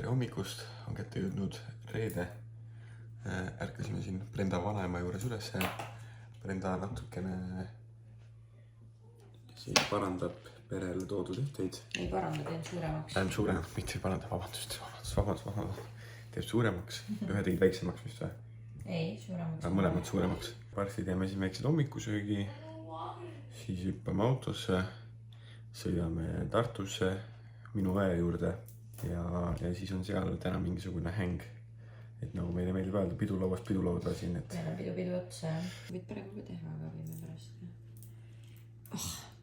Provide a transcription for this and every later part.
tere hommikust, on kätte jõudnud reede. Ärkasime siin Brenda vanaema juures üles. Brenda natukene siis parandab perele toodud ehteid. Ei paranda, teeb suuremaks. Suuremaks, mitte ei paranda, vabandust. Teeb suuremaks, ühe tegid väiksemaks vist või? Ei, suuremaks. Mõlemad suuremaks. Varsti teeme siin väiksed hommikusöögi, siis hüppame autosse, sõidame Tartusse minu õe juurde ja siis on seal täna mingisugune häng. Et nagu meile meeldib öelda, pidulauast pidulauda siin, et... Meil on pidu otsa. Võid praegu ka teha, aga võime pärast.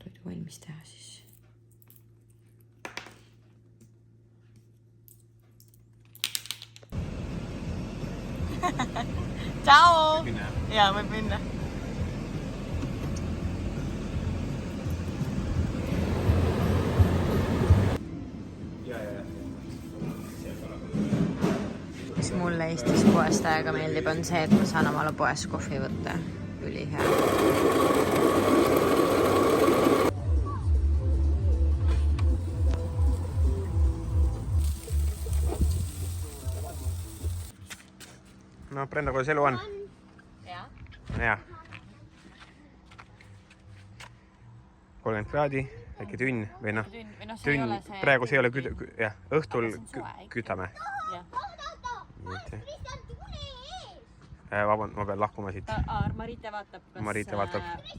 Toidu valmis teha siis. Ciao! Jaa, võib minna. Mis mulle Eestis poest aega meeldib, on see, et ma saan omale poes kohvi võtta. Üli hea. No, Brenda, kuidas elu on? Jaa. Jaa. 30 kraadi, äkki tünn või noh. Tünn, praegu see ei ole õhtul kütame. Vaband, ma pean lahkuma siit. Marite vaatab,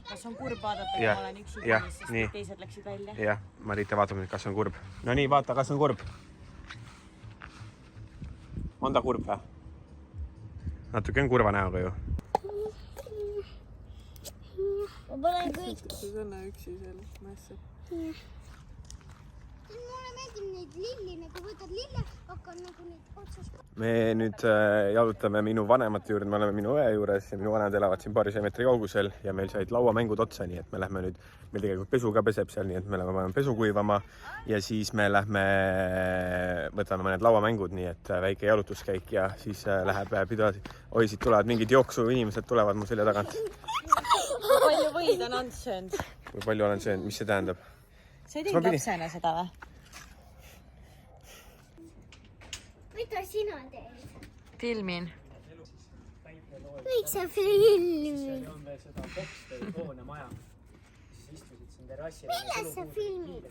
kas on kurb vaadata, kui ma olen üks üldis, sest teised läksid välja. Jah, Marite vaatab nüüd, kas on kurb. No nii, vaata, kas on kurb. On ta kurb või? Natuke on kurva näoga ju. Ma panen kõik. See on üksi selles mässa. Mulle meeldib neid lilli, nagu võtad lille, hakkan nagu neid otsas. Me nüüd jalutame minu vanemate juurde, me oleme minu õe juures ja minu vanemad elavad siin paari meetri kaugusel ja meil said lauamängud otsa, nii et me lähme nüüd, meil tegelikult pesu ka peseb seal, nii et me lähme pesu kuivama ja siis me lähme, võtame mõned lauamängud, nii et väike jalutuskäik ja siis läheb pidavad, oi, siit tulevad mingid jooksu inimesed tulevad mu selja tagant. Palju võid on olnud söönud? Kui palju olen söönud, mis see tähendab? Sa ei teinud lapsena seda või? Mida sina teed? Filmin. Miks sa filmid? See on veel seda boks-telefoone maja. Siis istusid siin terrassil. Mida sa filmid?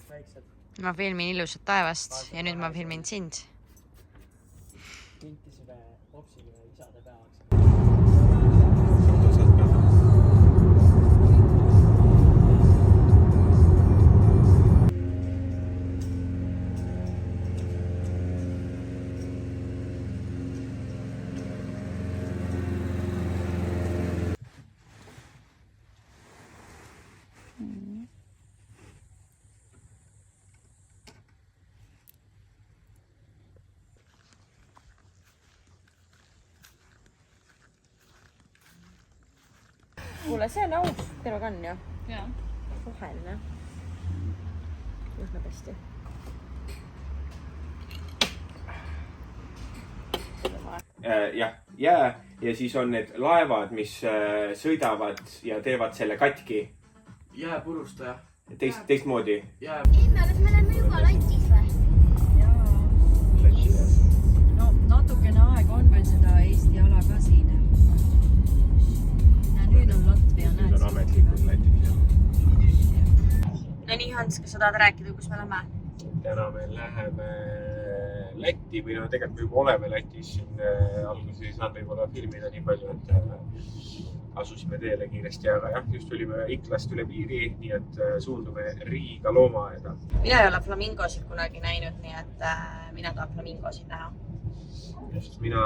Ma filmin ilusat taevast ja nüüd ma filmin sind. Tintisime popsile isade päevaks. Kuule, see on aus terve kann ju? Jaa. Roheline. Lõhnab hästi. Jah, jää ja siis on need laevad, mis sõidavad ja teevad selle katki. Jääpurustaja. Teistmoodi. Kas me oleme juba Lätis või? Jaa. No natukene aega on veel seda Eesti ala ka siin. Ja nüüd on Latvia, näed. Nüüd on ametlikult Lätis. No nii, Hans, kas sa tahad rääkida, kus me lähme? Täna me läheme Lätti või no tegelikult me juba oleme Lätis. Siin alguses ei saanud võib-olla filmida nii palju, et asusime teele kiiresti, aga jah, just olime Iklast üle piiri, nii et suundume Riiga loomaaeda. Mina ei ole flamingosid kunagi näinud, nii et mina tahan flamingosid näha. Just mina,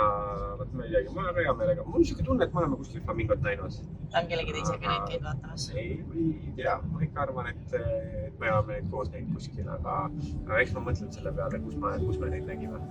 ma ei teagi, ma olen hea meelega. Mul on siuke tunne, et me oleme kuskil flamingot näinud. Ta on kellegi teisega neid käid vaatamas. Ei tea, ma ikka arvan, et me oleme neid koos neid kuskil, aga eks ma mõtlen selle peale, kus me neid nägime.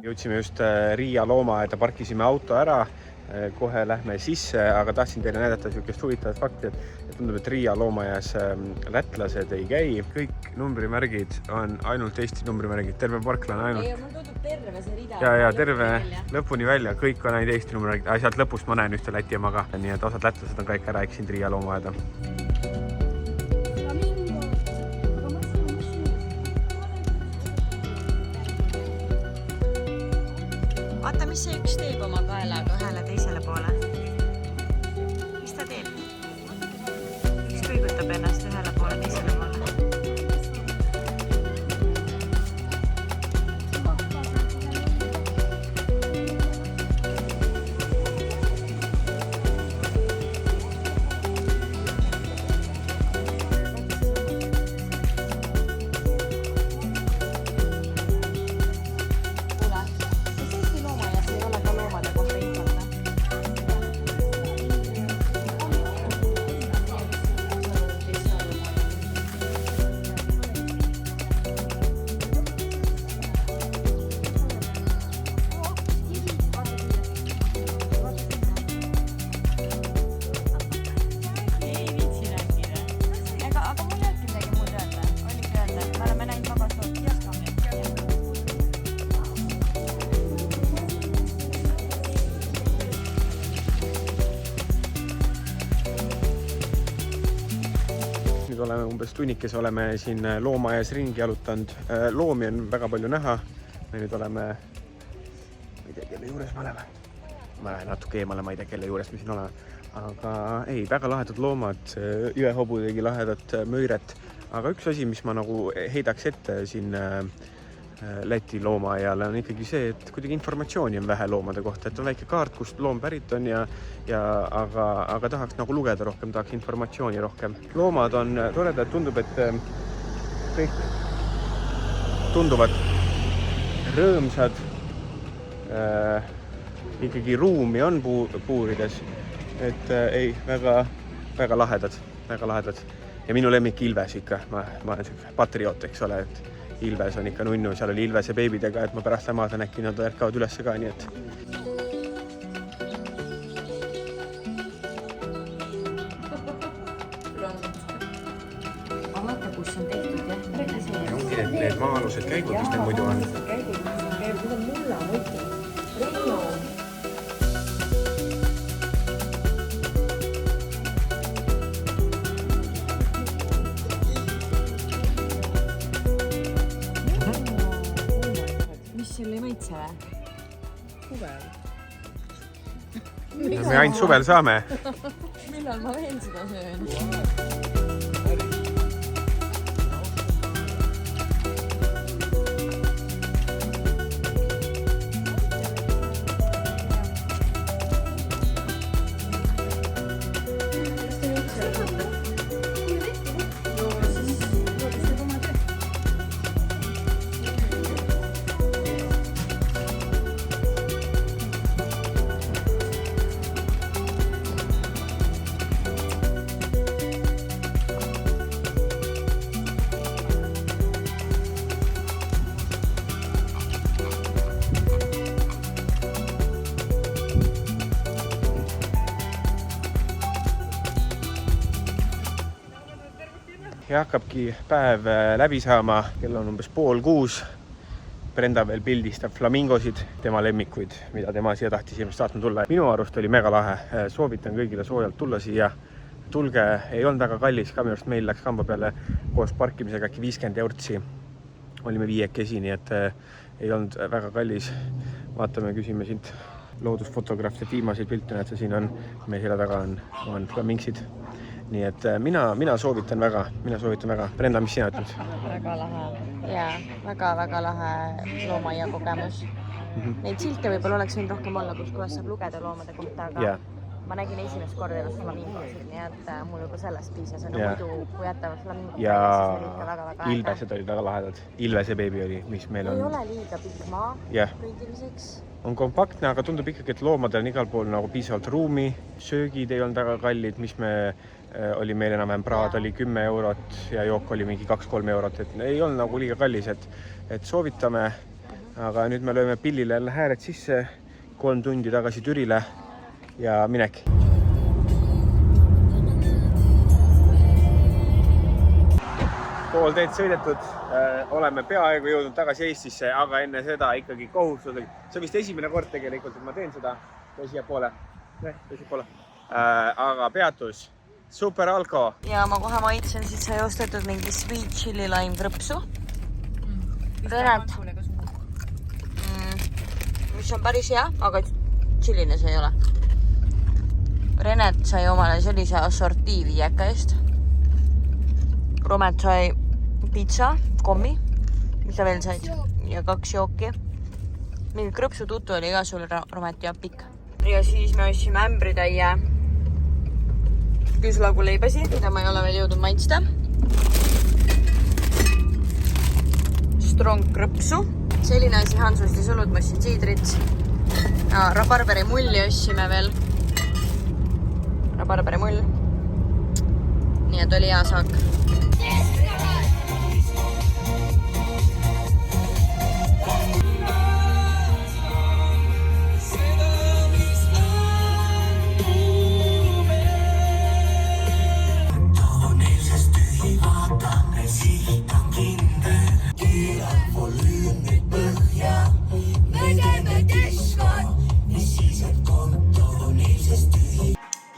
Jõudsime just Riia loomaaeda, parkisime auto ära kohe lähme sisse, aga tahtsin teile näidata niisugust huvitavat fakti, et tundub, et Riia loomaajas lätlased ei käi. Kõik numbrimärgid on ainult Eesti numbrimärgid, terve parkla on ainult. Ei, mul tundub terve see rida. Ja terve lõpuni välja, kõik on ainult Eesti numbrimärgid. Sealt lõpust ma näen ühte Läti oma ka, nii et osad lätlased on kõik ära eksinud Riia loomaaeda. Vaata, mis see üks teeb oma kaelaga ühele teisele poole. Mis ta teeb? Üks kõigutab ennast ühele poole teisele poole. Oleme umbes tunnikese oleme siin loomaajas ringi jalutanud. Loomi on väga palju näha. Me nüüd oleme, ma ei tea, kelle juures me oleme. Ma lähen natuke eemale, ma ei tea, kelle juures me siin oleme. Aga ei, väga lahedad loomad, jõehobu tegi lahedat mööret. Aga üks asi, mis ma nagu heidaks ette siin Läti loomaaiale on ikkagi see, et kuidagi informatsiooni on vähe loomade kohta, et on väike kaart, kust loom pärit on aga tahaks nagu lugeda rohkem, tahaks informatsiooni rohkem. Loomad on toredad, tundub, et kõik tunduvad rõõmsad. Ikkagi ruumi on puurides, et ei, väga lahedad. Ja minu lemmik Ilves ikka, ma olen siuke patrioot, eks ole, et Ilves on ikka nunnu, seal oli Ilvese beebidega, et ma pärast lämmadan äkki nad ärkavad ülesse ka, nii et. Vaata, kus on tehtud jah. Ongi need maa-alused käigud, mis need muidu on. Käigud, mis on käinud, need on mulla mõti. Reino. Selle maitsele? Suvel. Me ainult suvel saame. Millal ma veel seda söön? Ja hakkabki päev läbi saama, kell on umbes 5:30. Brenda veel pildistab flamingosid, tema lemmikuid, mida tema siia tahtis ilmselt saatma tulla. Minu arust oli mega lahe, soovitan kõigile soojalt tulla siia. Tulge, ei olnud väga kallis, ka minu arust meil läks kamba peale koos parkimisega äkki 50 eurtsi. Olime 5 nii et ei olnud väga kallis. Vaatame, küsime siit loodusfotograafide viimaseid pilte, näed, siin on, meie selja taga on flamingsid. Nii et mina soovitan väga. Brenda, mis sina ütled? Väga lahe. Jaa, väga lahe loomaia kogemus. Neid silte võib-olla oleks võinud rohkem olla, kus kohas saab lugeda loomade kohta, aga ma nägin esimest korda ennast flamingosid, nii et mul juba sellest piisas. Muidu, kui jätavad flamingod välja, siis oli ikka väga Ilvesed olid väga lahedad. Ilvese beebi oli, mis meil on. Ei ole liiga pikk maa kõndimiseks. On kompaktne, aga tundub ikkagi, et loomadel on igal pool nagu piisavalt ruumi. Söögid ei olnud väga kallid, mis oli meil enam-vähem praad oli 10 eurot ja jook oli mingi 2-3 eurot, et ei olnud nagu liiga kallis, et soovitame. Aga nüüd me lööme pillile jälle hääred sisse 3 tundi tagasi Türile ja minek. Pool teed sõidetud, oleme peaaegu jõudnud tagasi Eestisse, aga enne seda ikkagi kohustuslik. See on vist esimene kord tegelikult, et ma teen seda siiapoole. Aga peatus, super alko. Ja ma kohe maitsen, siis sai ostetud mingi sweet chili lime krõpsu. Renat. Mis on päris hea, aga chilline see ei ole. Renat sai omale sellise assortiivi jäka eest. Romet sai pizza, kommi, mis sa veel said? Ja 2 jooki. Mingi krõpsu tutu oli ka sul, Romet, ja pikk. Ja siis me ostsime ämbritäie küüslagu leibasi, mida ma ei ole veel jõudnud maitsta. Strong krõpsu. Selline asi Hansust ja sulud, ma ostsin siidrit. Rabarberi mulli ostsime veel. Rabarberi mull. Nii et oli hea saak.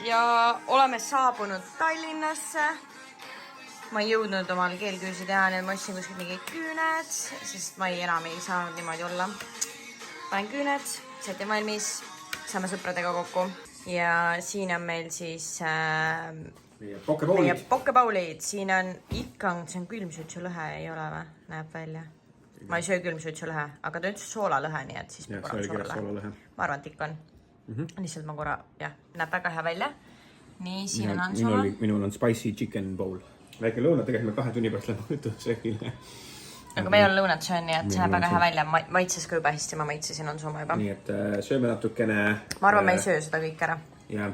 Ja oleme saabunud Tallinnasse. Ma ei jõudnud omal keelküüsi teha, nii et ma ostsin kuskilt mingi küüned, sest ma enam ei saanud niimoodi olla. Panen küüned, setin valmis, saame sõpradega kokku. Ja siin on meil siis meie pokepaulid. Siin on ikka, see on külmsuitsulõhe, ei ole või? Näeb välja. Ma ei söö külmsuitsulõhe, aga ta ütles soolalõhe, nii et siis ma arvan, et ikka on. Lihtsalt ma korra, näeb väga hea välja. Nii, siin on Hansoma. Minul on spicy chicken bowl. Väike lõunat tegelikult me 2 tunni pärast läbi võttu söögile. Aga meil on lõunat söön, nii et see näeb väga hea välja. Maitses ka juba hästi, ma maitsesin Hansoma juba. Nii et sööme natukene. Ma arvan, me ei söö seda kõik ära. Ja.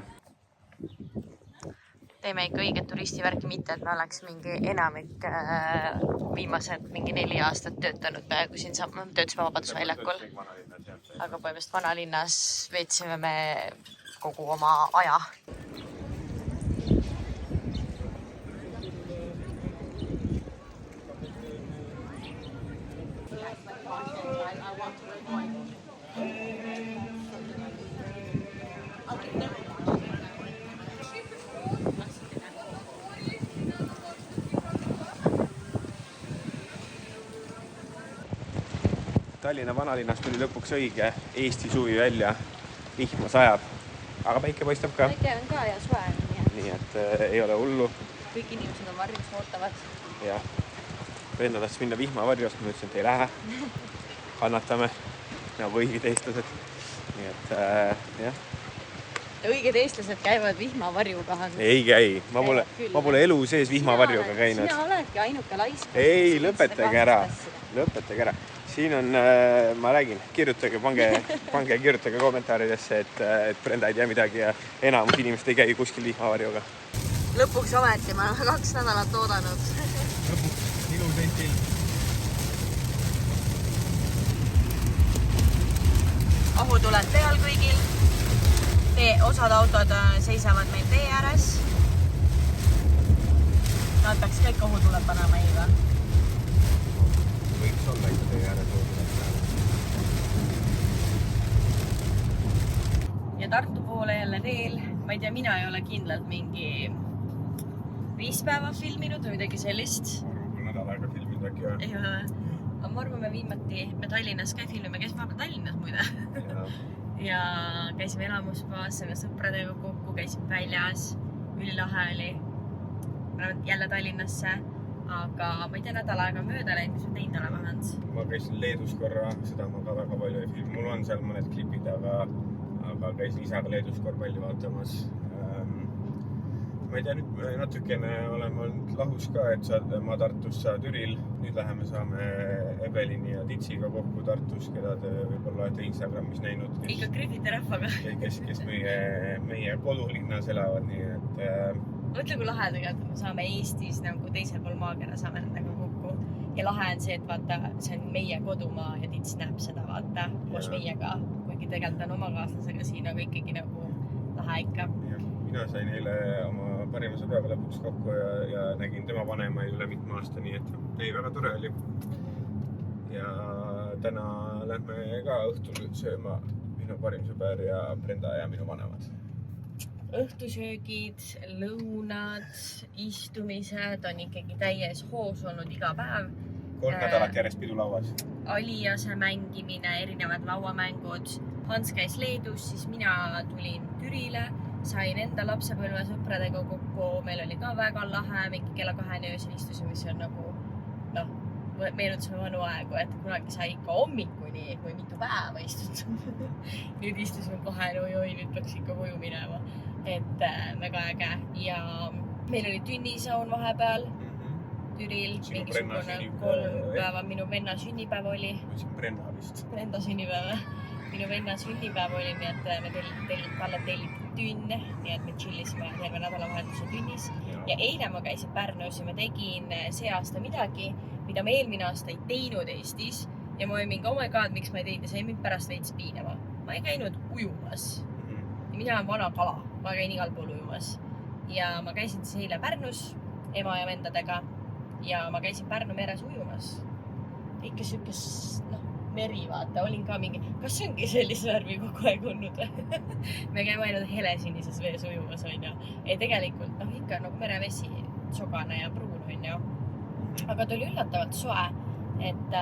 Teeme ikka õiget turistivärki, mitte et me oleks mingi enamik viimased mingi 4 aastat töötanud peaaegu siin töötasime Vabadusväljakul. Aga põhimõtteliselt vanalinnas veetsime me kogu oma aja. Tallinna vanalinnast tuli lõpuks õige Eesti suvi välja. Vihma sajab, aga päike paistab ka. Päike on ka ja soe. Nii et ei ole hullu. Kõik inimesed on varjus ootavad. Ja. Venna tahtis minna vihmavarjust, ma ütlesin, et ei lähe. Kannatame nagu õiged eestlased. Nii et jah. Õiged eestlased käivad vihmavarjuga. Ei käi. Ma pole elu sees vihmavarjuga käinud. Sina oledki ainuke laisk. Ei, lõpetage ära. Lõpetage ära. Siin on, ma räägin, kirjutage kommentaaridesse, et Brenda ei tea midagi ja enamus inimesed ei käi kuskil vihmavarjuga. Lõpuks ometi, ma olen 2 nädalat oodanud. Lõpuks ilusentil. Ohutuled peal kõigil. Osad autod seisavad meil tee ääres. Nad peaks kõik ohutuled panema iga. Võiks olla ikka tee ääres ja Tartu poole jälle teel. Ma ei tea, mina ei ole kindlalt mingi 5 päeva filminud või midagi sellist. Nädal aega filminud äkki või? Ei ole. Aga ma arvan, me Tallinnas ka filmime. Käisime vahepeal Tallinnas muide. Ja käisime elamuspaas, saime sõpradega kokku, käisime väljas. Ülilahe oli. Jälle Tallinnasse. Aga ma ei tea, nädal aega mööda läinud, mis me teinud oleme, Hans? Ma käisin Leedus korra, seda ma ka väga palju ei filmi. Mul on seal mõned klipid, aga käisin isaga Leedus korvpalli vaatamas. Ma ei tea, nüüd natukene oleme olnud lahus ka, et ma Tartus sa Türil. Nüüd läheme saame Evelini ja Titsiga kokku Tartus, keda te võib-olla olete Instagramis näinud. Ikka Griffite rahvaga. Kes meie kodulinnas elavad, nii et... Mõtle, kui lahe tegelikult, et me saame Eestis nagu teisel pool maakera saame nendega kokku. Ja lahe on see, et vaata, see on meie kodumaa ja Tits näeb seda, vaata, koos meiega. Kuigi tegelikult on oma kaaslasega siin, aga ikkagi nagu lahe ikka. Mina sain eile oma parima sõbraga lõpuks kokku ja nägin tema vanemaid üle mitme aasta, nii et ei, väga tore oli. Ja täna lähme ka õhtul sööma minu parim sõber ja Brenda ja minu vanemad. Õhtusöögid, lõunad, istumised on ikkagi täies hoos olnud iga päev. 3 nädalat järjest pidu lauas. Aliase mängimine, erinevad lauamängud. Hans käis Leedus, siis mina tulin Türile, sain enda lapsepõlve sõpradega kokku. Meil oli ka väga lahe, mingi kella 2 öösel istusime, mis on nagu, meenutasime vanu aegu, et kunagi sai ikka hommikuni või mitu päeva istutud. Nüüd istusime 2, nüüd peaks ikka koju minema. Et väga äge. Ja meil oli tünnisaun vahepeal Türil, mingisugune 3 päeva. Minu venna sünnipäev oli. Brenda vist. Brenda sünnipäev. Minu venna sünnipäev oli, nii et me talle telliti tünn, nii et me chillisime terve nädalavahetuse tünnis. Ja eile ma käisin Pärnus ja ma tegin see aasta midagi, mida ma eelmine aasta ei teinud Eestis. Ja ma olin mingi, oh my god, miks ma ei teinud ja sai mind pärast veits piinama. Ma ei käinud ujumas. Ja mina olen vana kala, ma käin igal pool ujumas. Ja ma käisin siis eile Pärnus ema ja vendadega ja ma käisin Pärnu meres ujumas. Ikka sükes, meri vaata, olin ka mingi, kas see ongi sellise värvi kogu aeg olnud? Me käime ainult helesinises vees ujumas, on ju. Ei tegelikult, ikka nagu merevesi, sogane ja pruun, on ju. Aga ta oli üllatavalt soe, et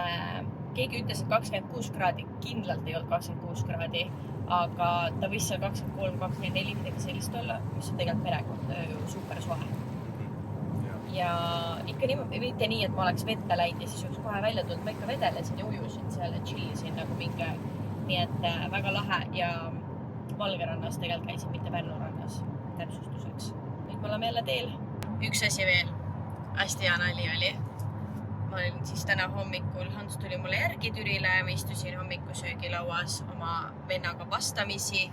keegi ütles, et 26 kraadi, kindlalt ei olnud 26 kraadi, aga ta võis seal 23, 24 midagi sellist olla, mis on tegelikult merekord super soe. Ja ikka mitte nii, et ma oleks vette läinud ja siis oleks kohe välja tulnud, ma ikka vedelesin ja ujusin seal ja chillisin nagu mingi aeg. Nii et väga lahe ja Valgerannas tegelikult käisin, mitte Pärnu rannas täpsustuseks. Nüüd me oleme jälle teel. Üks asi veel, hästi hea nali oli. Ma olin siis täna hommikul, Hans tuli mulle järgi Türile ja ma istusin hommikusöögilauas oma vennaga vastamisi.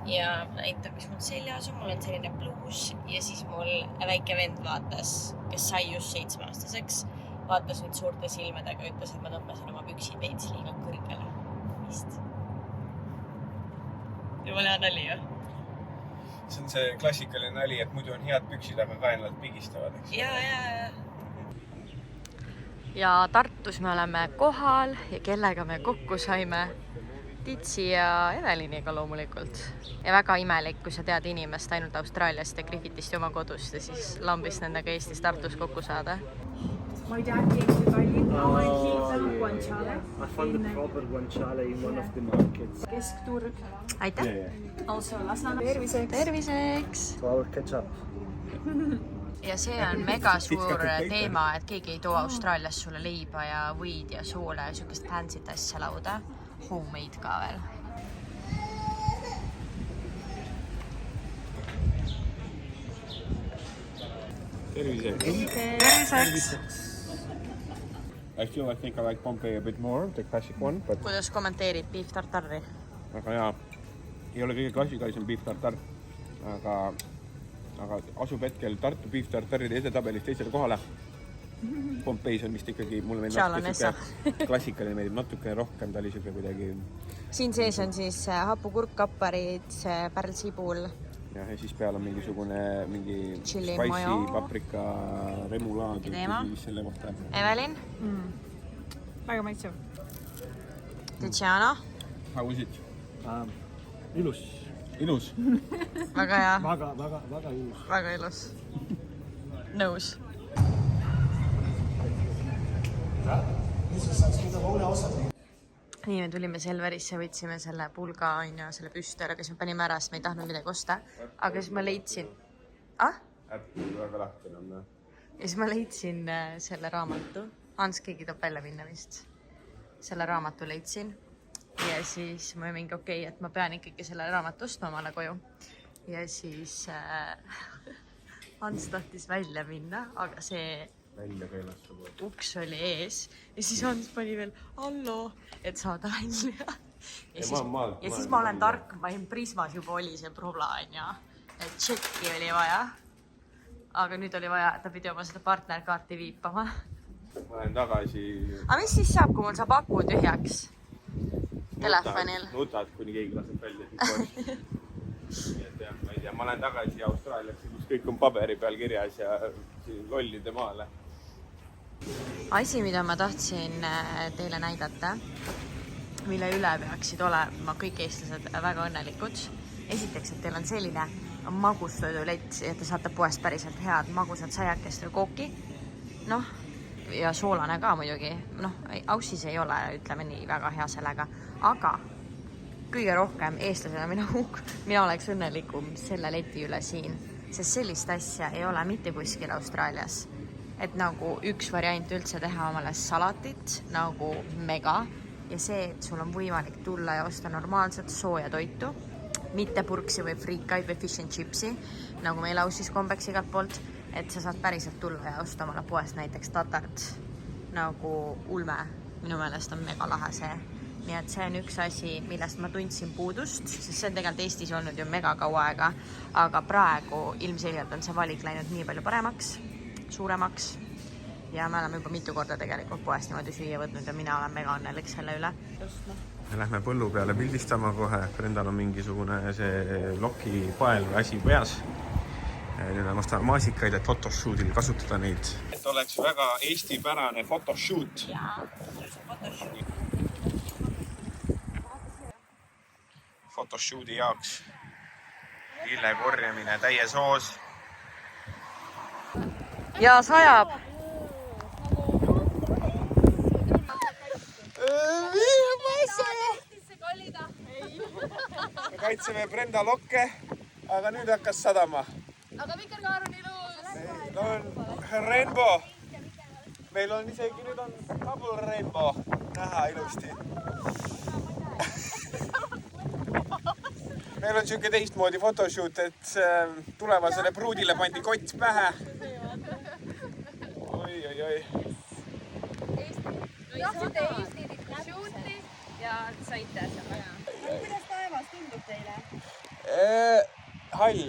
Ja näitab, mis mul seljas on, mul on selline bluus ja siis mul väike vend vaatas, kes sai just 7-aastaseks, vaatas nüüd suurte silmadega, ütles, et ma tõmbasin oma püksid veits liiga kõrgele. Vist. Jumala hea nali, ju? See on see klassikaline nali, et muidu on head püksid, aga kaenlad pigistavad, eks? Ja. Ja Tartus me oleme kohal ja kellega me kokku saime. Titsi ja Eveliniga loomulikult. Ja väga imelik, kui sa tead inimest ainult Austraaliast ja Griffithist ja oma kodust ja siis lambist nendega Eestis Tartus kokku saada. My dad came to Tallinn and he found guanciale. I found the proper guanciale in one of the markets. Keskturg. Aitäh! Also Lasnamäe. Terviseks. Terviseks! Our ketchup. Ja see on mega suur teema, et keegi ei too Austraalias sulle leiba ja võid ja soole ja sükest fancy't asja lauda. Homemade ka veel. Terviseks! I think I like Pompeii a bit more, the classic one. But... Kuidas kommenteerid beef tartarri? Aga jaa, ei ole kõige klassikalisem beef tartar, aga asub hetkel Tartu beef tartaride edetabelist teisele kohale. Pompeis on vist ikkagi, mulle meeldib klassikaline meeldib natukene rohkem, ta oli siuke kuidagi... Siin sees on siis hapukurk, kapparid, pärlsibul. Ja siis peal on mingisugune Chili spicy, mayo. Paprika, remulaad, mis selle kohta. Evelin? Väga maitsev. Tiziana? How is it? Ilus. Ilus? Väga hea. Väga ilus. Väga ilus. Nõus. Nii, me tulime Selverisse, võtsime selle pulga, selle püstera, kes me panime ära, sest me ei tahtnud midagi osta. Aga siis ma leidsin... Väga lahti on. Ja siis ma leidsin selle raamatu. Hans keegi toob välja minna vist. Selle raamatu leidsin. Ja siis ma mingi okei, et ma pean ikkagi selle raamatu ostma omale koju. Ja siis Hans tahtis välja minna, aga see... uks oli ees ja siis Hans pani veel hallo, et saada välja. Ja siis ma olen tark, ma olin Prismas juba oli see probla, et tšekki oli vaja. Aga nüüd oli vaja, ta pidi oma seda partnerkaarti viipama. Ma olen tagasi... Aga mis siis saab, kui mul saab aku tühjaks telefonil? Nutad, kuni keegi laseb välja. ma ei tea, ma lähen tagasi Austraaliasse, kus kõik on paberi peal kirjas ja lollide maale. Asi, mida ma tahtsin teile näidata, mille üle peaksid olema kõik eestlased väga õnnelikud. Esiteks, et teil on selline magustoidulett ja te saate poest päriselt head magusad saiakest või kooki. Noh, ja soolane ka muidugi. Noh, Aussis ei ole, ütleme nii, väga hea sellega. Aga kõige rohkem eestlasena mina oleks õnnelikum selle leti üle siin. Sest sellist asja ei ole mitte kuskil Austraalias. Et nagu üks variant üldse teha omale salatit, nagu mega. Ja see, et sul on võimalik tulla ja osta normaalset sooja toitu, mitte purksi või friikaid või fish and chipsi, nagu meil Aussis kombeks igalt poolt, et sa saad päriselt tulla ja osta omale poest näiteks tatart nagu ulme. Minu meelest on mega lahe see. Nii et see on üks asi, millest ma tundsin puudust, sest see on tegelikult Eestis olnud ju mega kaua aega, aga praegu ilmselgelt on see valik läinud nii palju paremaks, suuremaks ja me oleme juba mitu korda tegelikult poest niimoodi süüa võtnud ja mina olen mega õnnelik selle üle. Me lähme põllu peale pildistama kohe. Brendal on mingisugune see loki pael või asi peas. Nüüd on ostame maasikaid, et photoshoot'il kasutada neid. Et oleks väga eestipärane photoshoot. Photoshoot'i jaoks lille korjamine täies hoos. Ja sajab. Me kaitseme Brenda lokke, aga nüüd hakkas sadama. Aga Vikerkaar on ilus. Meil on rainbow. Meil on isegi nüüd on double rainbow. Näha ilusti. Meil on siuke teistmoodi photoshoot, et tulevasele pruudile pandi kott pähe. Oi. Tahtsite Eesti shooti ja saite seda. Kuidas taevas tundub teile? Hall.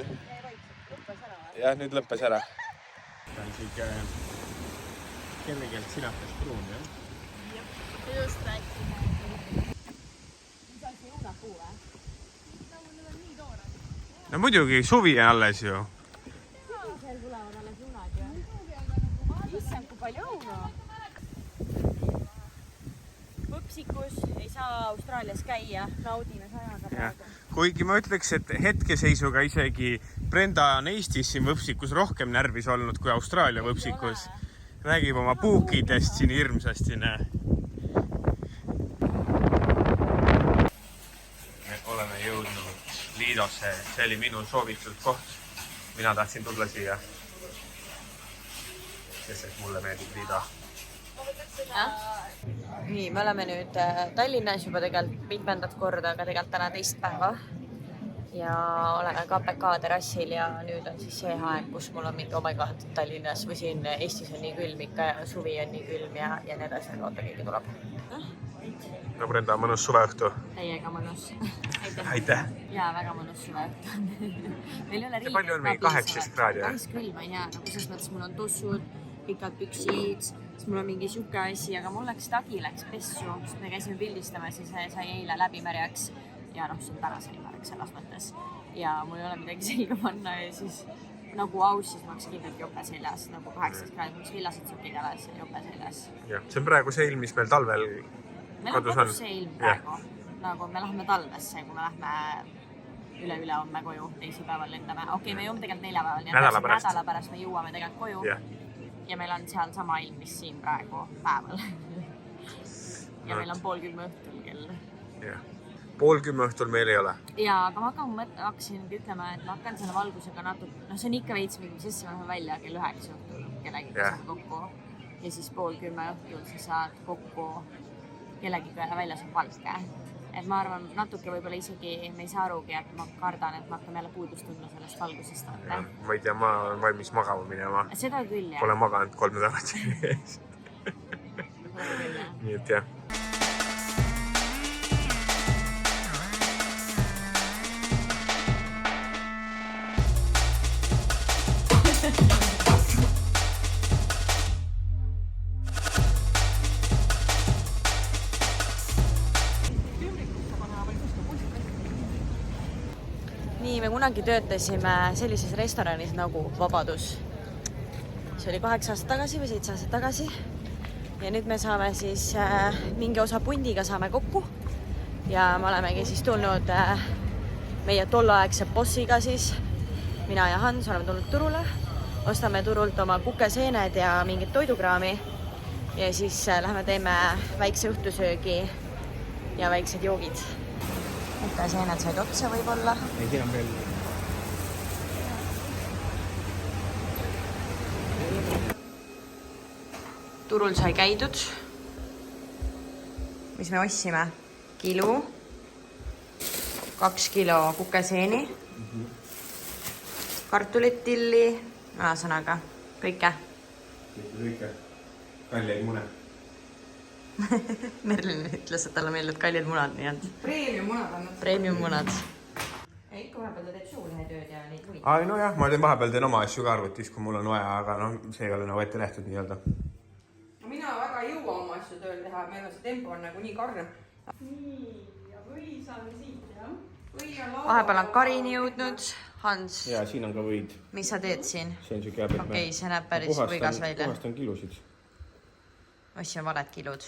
Jah, nüüd lõppes ära. See on siuke kergelt sinakas pruun, jah? Just rääkime. Mis on see juunapuu, või? Need on nii toonad. No muidugi, suvi on alles ju. Sügisel tulevad alles junad ju. Issand, kui palju õunu. Võpsikus ei saa Austraalias käia. Naudime sajaga praegu. Kuigi ma ütleks, et hetkeseisuga isegi Brenda on Eestis siin võpsikus rohkem närvis olnud kui Austraalia võpsikus. Räägib oma puukidest siin hirmsasti, näe. Me oleme jõudnud Liidosse. See oli minu soovitud koht. Mina tahtsin tulla siia. Sest et mulle meeldib Liido. Nii, me oleme nüüd Tallinnas juba tegelikult mitmendat korda, aga tegelikult täna teist päeva. Ja oleme KPK terrassil ja nüüd on siis see aeg, kus mul on mingi oh my god, Tallinnas või siin Eestis on nii külm ikka ja suvi on nii külm ja nii edasi, aga oota, keegi tuleb. No Brenda, mõnus suveõhtu. Täiega mõnus. Aitäh. Jaa, väga mõnus suveõhtu. Meil ei ole Ja palju on meil? 18 kraadi, jah? Päris külm on jaa, nagu selles mõttes mul on tossud, pikad püksid, siis mul on mingi siuke asi, aga mul tagi läks pessu, sest me käisime pildistama, siis sai eile läbi märjaks ja noh, see on tänaseni märjaks selles mõttes ja mul ei ole midagi selga panna ja siis nagu Aussis ma oleks kindlasti jope seljas, nagu 18 kraadi, ma oleks villased sukid jalas ja jope seljas. Jah, see on praegu see ilm, mis meil talvel meil on kodus see ilm praegu, nagu me lähme talvesse, kui me lähme üle homme koju, teisipäeval lendame. Okei, me jõuame tegelikult neljapäeval, nii et nädala pärast me jõuame tegelikult koju. Ja meil on seal sama ilm, mis siin praegu päeval. Ja meil on 9:30 kell. Jah. 9:30 õhtul meil ei ole. Jaa, aga ma hakkasin ütlema, et ma hakkan selle valgusega natuke, noh see on ikka veits mingi, sest me läheme välja kell 9 õhtul kellegiga saad kokku. Ja siis 9:30 õhtul sa saad kokku kellegiga ja väljas on valge. Et ma arvan, natuke võib-olla isegi me ei saa arugi, et ma kardan, et ma hakkan jälle puudust tundma sellest valgusest. Ma ei tea, ma olen valmis magama minema. Seda küll, jah. Pole maganud 3 nädalat. Nii et jah. nii, me kunagi töötasime sellises restoranis nagu Vabadus. See oli 8 aastat tagasi või 7 aastat tagasi. Ja nüüd me saame siis mingi osa pundiga saame kokku. Ja me olemegi siis tulnud meie tolleaegse bossiga siis. Mina ja Hans oleme tulnud turule. Ostame turult oma kukeseened ja mingit toidukraami. Ja siis lähme teeme väikse õhtusöögi ja väiksed joogid. Kukeseened said otsa võib-olla. Ei tea veel. Turul sai käidud. Mis me ostsime? Kilo. 2 kilo kukeseeni. Kartulit, tilli. Sõnaga. Kõike. Kõike. Kalleid mune. Merlin ütles, et talle meeldivad kallid munad, nii et. Premium munad. Ja ikka vahepeal ta teeb suulehetööd ja neid muid. Ai, no jah, ma vahepeal teen oma asju ka arvutis, kui mul on vaja, aga no see ei ole nagu ette nähtud nii-öelda. Mina väga ei jõua oma asju tööl teha, meil on see tempo on nagu nii karm. Nii, ja või saame siit, jah? Vahepeal on Karini jõudnud. Hans, Ja siin on ka võid. mis sa teed siin? See on siuke jäpet. Okei, see näeb päris võigas välja. Puhast on kilusid. Ossin valed kilud.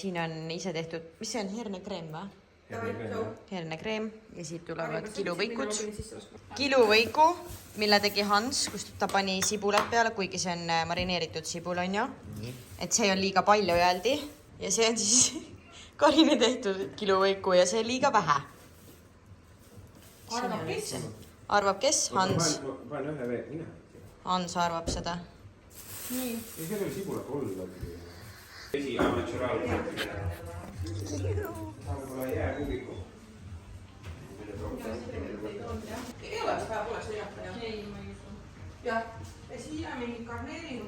Siin on ise tehtud, mis see on, hernekreem või? Hernekreem ja siit tulevad kiluvõikud. Kiluvõiku, mille tegi Hans, kus ta pani sibulat peale, kuigi see on marineeritud sibul, on ju. Et see on liiga palju öeldi ja see on siis Karini tehtud kiluvõiku ja see on liiga vähe. Arvab kes? Hans. Panen ühe veel, mina. Hans arvab seda. Ei, see oli sibulat olla. Esi ja naturaal. Võib-olla jää kubiku. Ei oleks päeva poleks linnakene. Ei, ma ei usu. Jah, ja siia mingi karneeringu.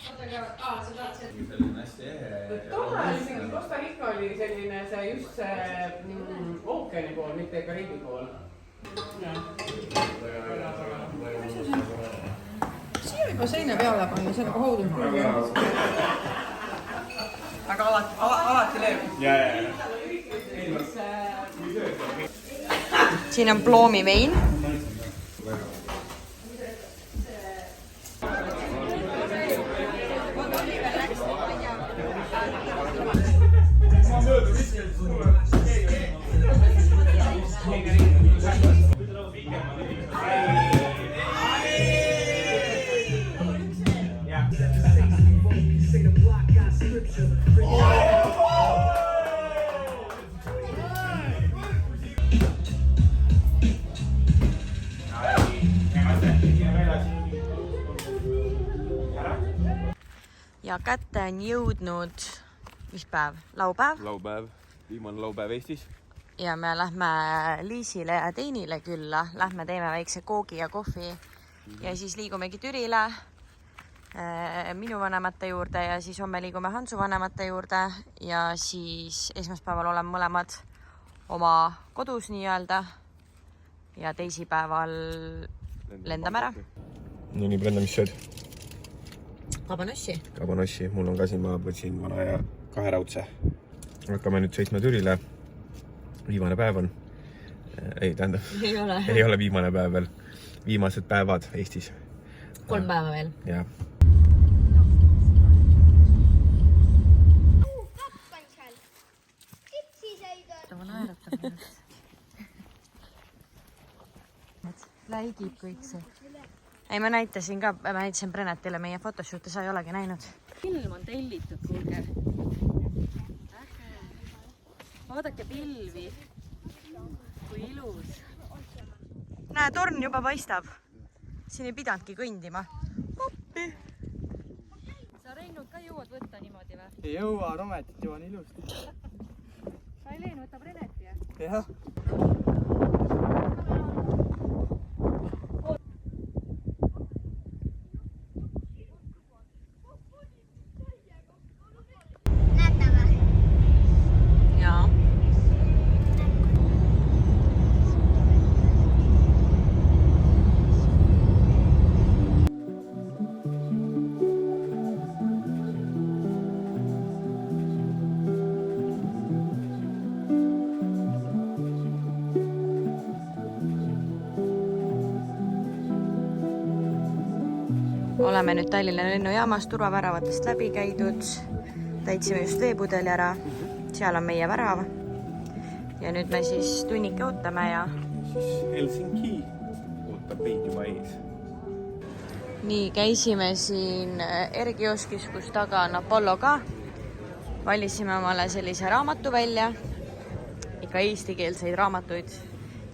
Oota, aga sa tahad see... See on hästi ehe. Tavaliselt Costa Rica oli selline see just see ookeani pool, mitte Kariibi pool. Siia võib seina peale panna, see on nagu houdnud küll. Aga alati lööb. Siin on ploomi vein. Ja kätte on jõudnud, mis päev? Laupäev. Laupäev. Viimane laupäev Eestis. Ja me lähme Liisile ja Teinile külla. Lähme teeme väikse koogi ja kohvi. Ja siis liigumegi Türile minu vanemate juurde ja siis homme liigume Hansu vanemate juurde. Ja siis esmaspäeval oleme mõlemad oma kodus nii-öelda. Ja teisipäeval lendame ära. No nii, Brenda, mis sööd? Kabanossi. Kabanossi. Mul on ka siin, ma võtsin vana ja 2 raudse. Hakkame nüüd sõitma Türile. Viimane päev on. Ei, tähendab. Ei ole viimane päev veel. Viimased päevad Eestis. 3 päeva veel. Jah. Kapp on seal. Kitsi sõidab. Ta naeratab nüüd. Läigib kõik see. Ei, ma näitasin ka, ma näitasin Brennetile meie fotoshoot'e, sa ei olegi näinud. Film on tellitud, kuulge. Vaadake pilvi. Kui ilus. Näe, torn juba paistab. Siin ei pidanudki kõndima. Appi. Sa Reinud ka jõuad võtta niimoodi või? Ei jõua, Rometit jõuan ilusti. Aileen võtab Reneti ja? Jah. Näete või? Jaa. oleme nüüd Tallinna lennujaamas turvaväravatest läbi käidud. Täitsime just veepudeli ära. Seal on meie värav. Ja nüüd me siis tunnike ootame ja... Siis Helsingi ootab meid juba ees. Nii, käisime siin R-kioskis, kus taga on Apollo ka. Valisime omale sellise raamatu välja. Ikka eestikeelseid raamatuid.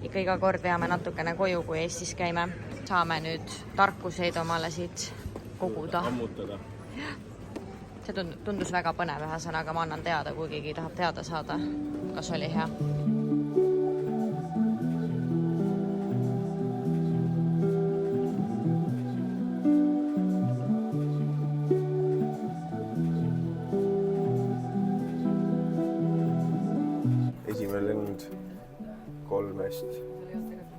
Ikka iga kord veame natukene koju, kui Eestis käime. Saame nüüd tarkuseid omale siit koguda. Ammutada. See tundus väga põnev, ühesõnaga ma annan teada, kui keegi tahab teada saada, kas oli hea. Esimene lend 3-st.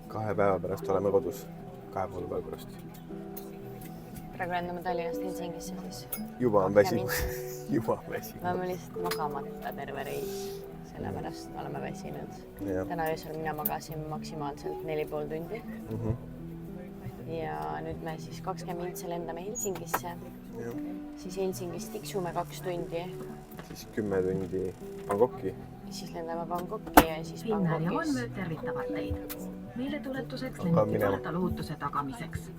2 päeva pärast oleme kodus. 2,5 päeva pärast. Praegu lendame Tallinnast Helsingisse siis. Juba on väsinud. Juba on väsinud. Me oleme lihtsalt magamata terve reis. Sellepärast oleme väsinud. Täna öösel mina magasin maksimaalselt 4,5 tundi. Ja nüüd me siis 20 mintse lendame Helsingisse. Siis Helsingist tiksume 2 tundi. Siis 10 tundi Bangkoki. Siis lendame Bangkoki ja siis Finnair ja Bangkokis. OneWorld tervitavad teid. Meile tuletuseks lennati lootuse tagamiseks.